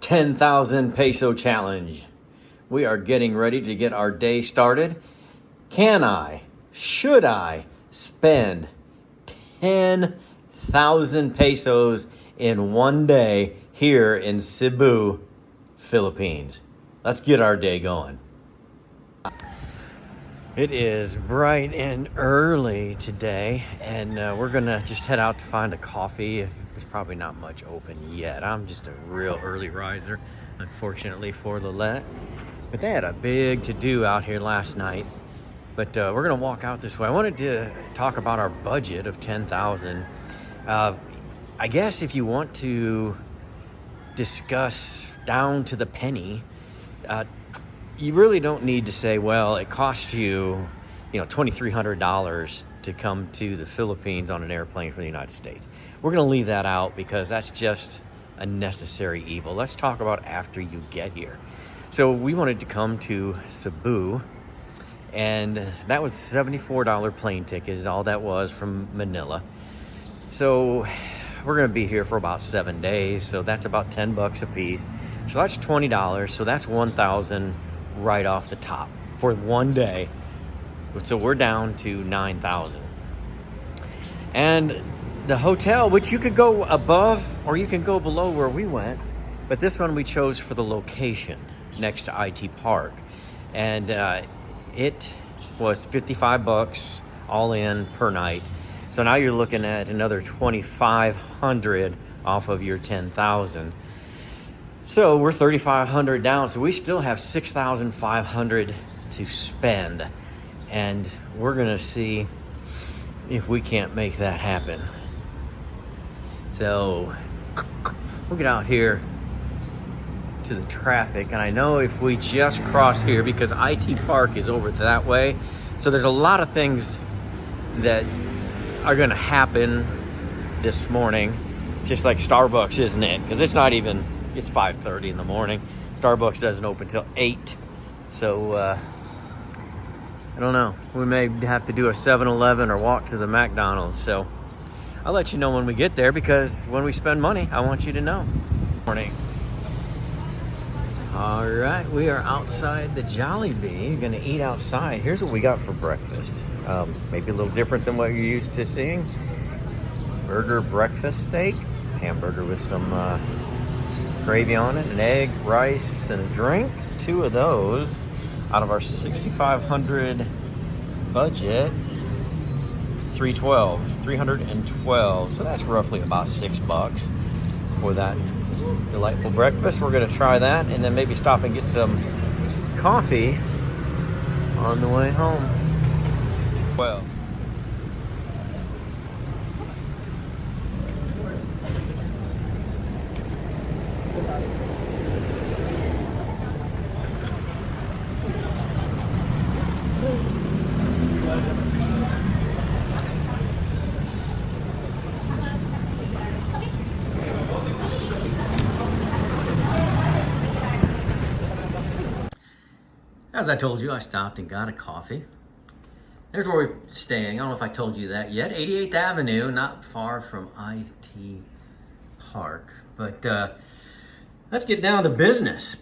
10,000 peso challenge. We are getting ready to get our day started. Should I spend 10,000 pesos in one day here in Cebu, Philippines? Let's get our day going. It is bright and early today, and we're gonna just head out to find a coffee. There's probably not much open yet. I'm just a real early riser, unfortunately for Leah. But they had a big to-do out here last night. But we're gonna walk out this way. I wanted to talk about our budget of 10,000. I guess if you want to discuss down to the penny, you really don't need to say, well, it costs you, $2,300 to come to the Philippines on an airplane from the United States. We're going to leave that out because that's just a necessary evil. Let's talk about after you get here. So we wanted to come to Cebu, and that was $74 plane ticket is all that was from Manila. So we're going to be here for about 7 days, so that's about $10 a piece. So that's $20, so that's 1,000 right off the top for one day. So we're down to 9,000. And the hotel, which you could go above or you can go below where we went, but this one we chose for the location next to IT Park. And it was $55 all in per night. So now you're looking at another 2,500 off of your 10,000. So we're 3,500 down, so we still have 6,500 to spend, and we're gonna see if we can't make that happen. So we'll get out here to the traffic, and I know if we just cross here, because IT Park is over that way, so there's a lot of things that are gonna happen this morning. It's just like Starbucks, isn't it? Because it's 5:30 in the morning. Starbucks doesn't open till 8. So, I don't know. We may have to do a 7-Eleven or walk to the McDonald's. So, I'll let you know when we get there, because when we spend money, I want you to know. Morning. All right, we are outside the Jollibee. You're gonna eat outside. Here's what we got for breakfast. Maybe a little different than what you're used to seeing. Burger breakfast steak. Hamburger with some gravy on it, an egg, rice, and a drink. 2 of those out of our 6,500 budget. 312. So that's roughly about $6 for that delightful breakfast. We're gonna try that and then maybe stop and get some coffee on the way home. Well, as I told you, I stopped and got a coffee. There's where we're staying. I don't know if I told you that yet. 88th Avenue, not far from IT Park. But let's get down to business.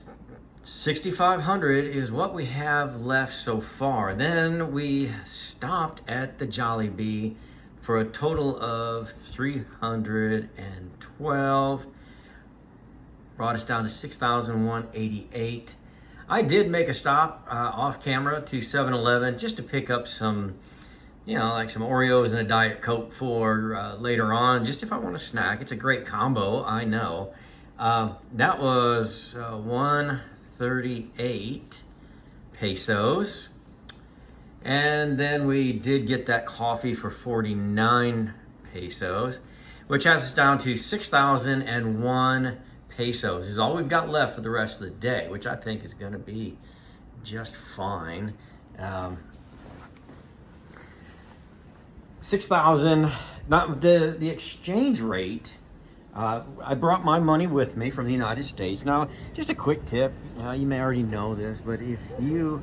6,500 is what we have left so far. Then we stopped at the Jollibee for a total of 312. Brought us down to 6,188. I did make a stop off camera to 7-Eleven just to pick up some, like some Oreos and a Diet Coke for later on, just if I want a snack. It's a great combo, I know. That was 138 pesos. And then we did get that coffee for 49 pesos, which has us down to 6,001 pesos is all we've got left for the rest of the day, which I think is going to be just fine. 6,000. Not the exchange rate. I brought my money with me from the United States. Now, just a quick tip. You may already know this, but if you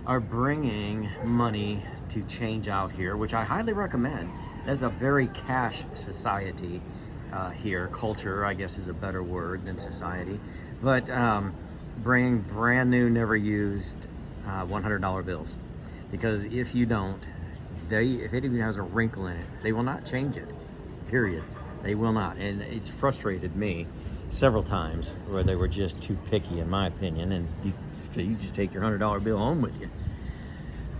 are bringing money to change out here, which I highly recommend, there's a very cash society here. Culture, I guess, is a better word than society. But bring brand new, never used $100 bills, because if you don't, if it even has a wrinkle in it, they will not change it, period. They will not. And it's frustrated me several times where they were just too picky, in my opinion, and you just take your $100 bill home with you.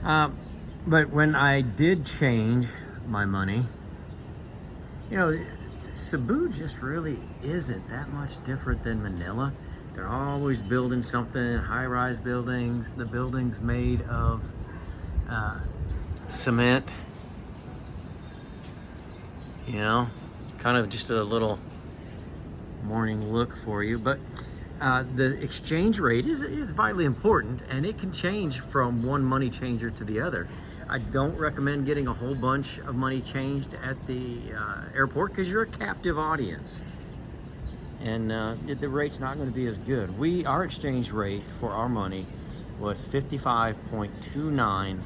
But when I did change my money, you know, Cebu just really isn't that much different than Manila. They're always building something, high-rise buildings. The buildings made of cement, you know, kind of just a little morning look for you. But the exchange rate is vitally important, and it can change from one money changer to the other. I don't recommend getting a whole bunch of money changed at the airport, because you're a captive audience, and the rate's not going to be as good. Our exchange rate for our money was 55.29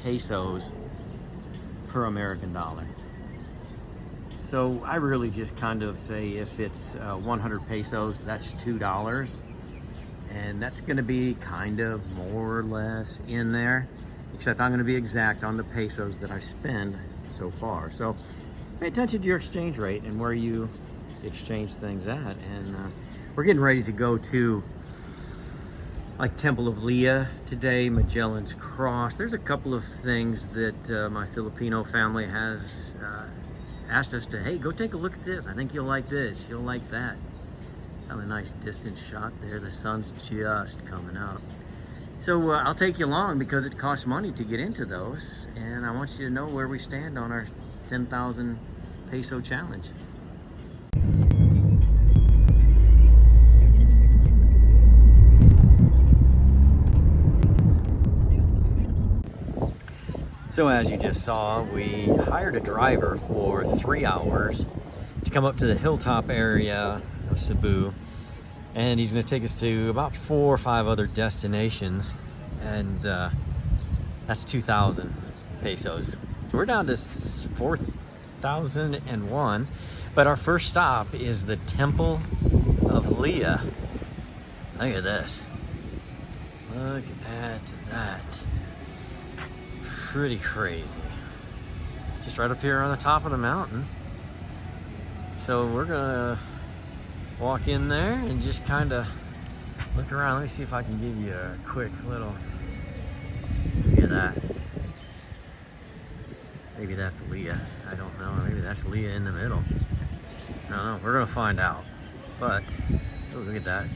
pesos per American dollar. So I really just kind of say if it's 100 pesos, that's $2, and that's going to be kind of more or less in there, except I'm going to be exact on the pesos that I spend so far. So pay attention to your exchange rate and where you exchange things at. And we're getting ready to go to like Temple of Leah today, Magellan's Cross. There's a couple of things that my Filipino family has asked us to, hey, go take a look at this. I think you'll like this, you'll like that. Have a nice distance shot there. The sun's just coming up. So I'll take you along, because it costs money to get into those, and I want you to know where we stand on our 10,000 peso challenge. So as you just saw, we hired a driver for 3 hours to come up to the hilltop area of Cebu, and he's going to take us to about 4 or 5 other destinations, and that's 2,000 pesos. So we're down to 4,001, but our first stop is the Temple of Leah. Look at this. Look at that. Pretty crazy. Just right up here on the top of the mountain. So we're gonna walk in there and just kind of look around. Let me see if I can give you a quick little, look at that. Maybe that's Leah, I don't know. Maybe that's Leah in the middle. No, we're gonna find out. But oh, look at that.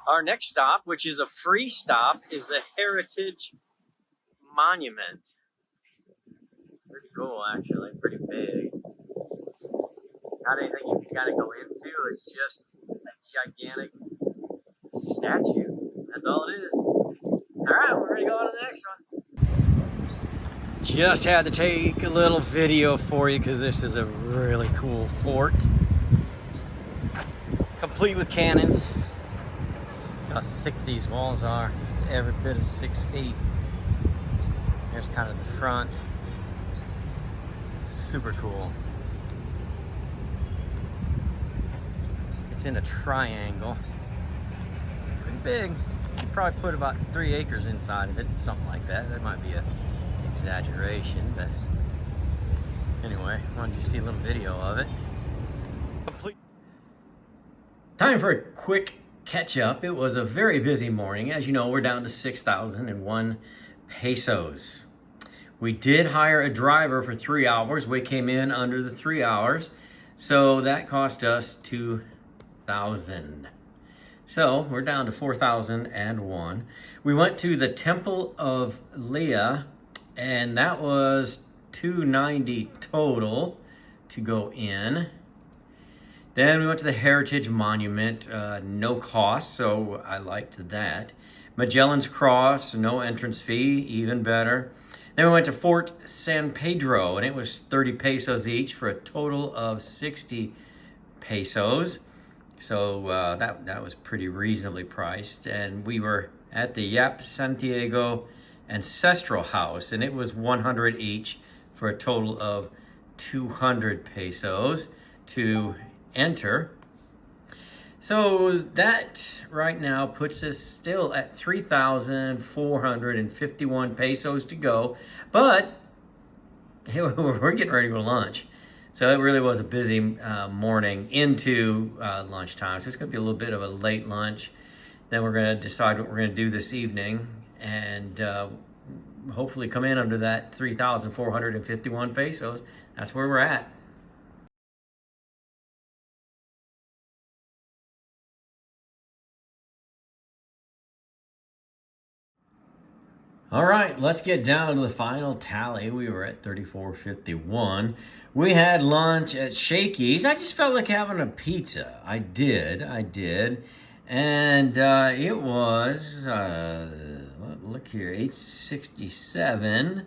Our next stop, which is a free stop, is the Heritage Monument. Pretty cool, actually, pretty big. Not anything you gotta go into, it's just a gigantic statue. That's all it is. Alright, we're gonna go on to the next one. Just had to take a little video for you, because this is a really cool fort. Complete with cannons. How thick these walls are. Just every bit of 6 feet. Here's kind of the front. Super cool. It's in a triangle. Pretty big. You could probably put about 3 acres inside of it, something like that. That might be an exaggeration, but anyway, I wanted you to see a little video of it. Complete. Time for a quick catch up. It was a very busy morning. As you know, we're down to 6,001 pesos. We did hire a driver for 3 hours. We came in under the 3 hours, so that cost us 2,000. So we're down to 4,001. We went to the Temple of Leah, and that was 290 total to go in. Then we went to the Heritage Monument, no cost, so I liked that. Magellan's Cross, no entrance fee, even better. Then we went to Fort San Pedro, and it was 30 pesos each for a total of 60 pesos. So that was pretty reasonably priced. And we were at the Yap Santiago Ancestral House, and it was 100 each for a total of 200 pesos to enter. So that right now puts us still at 3,451 pesos to go, but we're getting ready for lunch. So it really was a busy morning into lunchtime. So it's going to be a little bit of a late lunch. Then we're going to decide what we're going to do this evening, and hopefully come in under that 3,451 pesos. That's where we're at. All right, let's get down to the final tally. We were at 34.51. We had lunch at Shakey's. I just felt like having a pizza. I did. And it was, look here, 867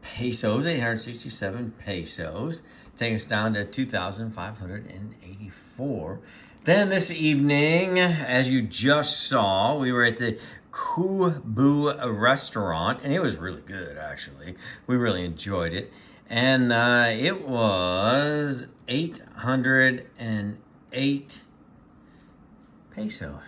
pesos, 867 pesos, taking us down to 2,584. Then this evening, as you just saw, we were at the Cebu restaurant, and it was really good, actually. We really enjoyed it. And it was 808 pesos,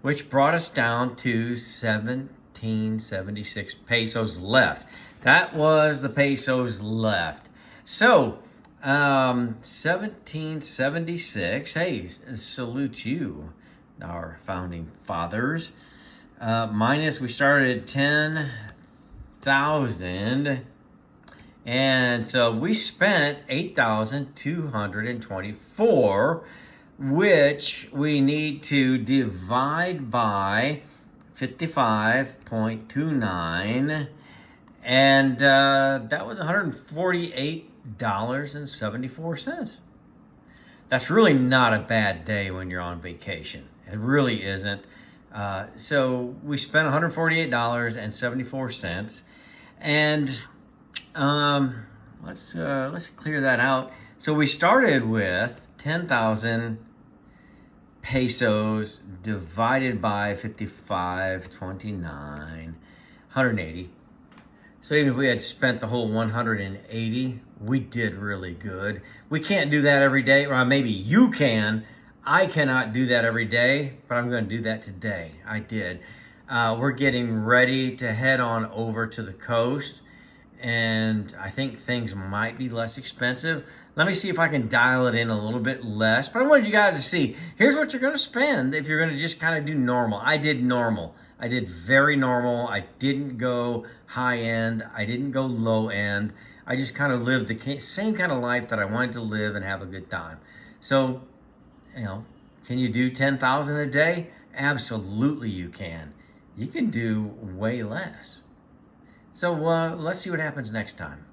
which brought us down to 1776 pesos left. That was the pesos left. So, 1776, hey, salute you, our founding fathers. Minus, we started at 10,000. And so we spent 8,224, which we need to divide by 55.29. And that was $148.74. That's really not a bad day when you're on vacation. It really isn't. So we spent $148.74, and let's clear that out. So we started with 10,000 pesos divided by 55.29, 180. So even if we had spent the whole 180, we did really good. We can't do that every day, or maybe you can. I cannot do that every day, but I'm going to do that today. I did. We're getting ready to head on over to the coast, and I think things might be less expensive. Let me see if I can dial it in a little bit less, but I wanted you guys to see, here's what you're going to spend if you're going to just kind of do normal. I did normal. I did very normal. I didn't go high end. I didn't go low end. I just kind of lived the same kind of life that I wanted to live and have a good time. So, you know, can you do 10,000 a day? Absolutely you can. You can do way less. So let's see what happens next time.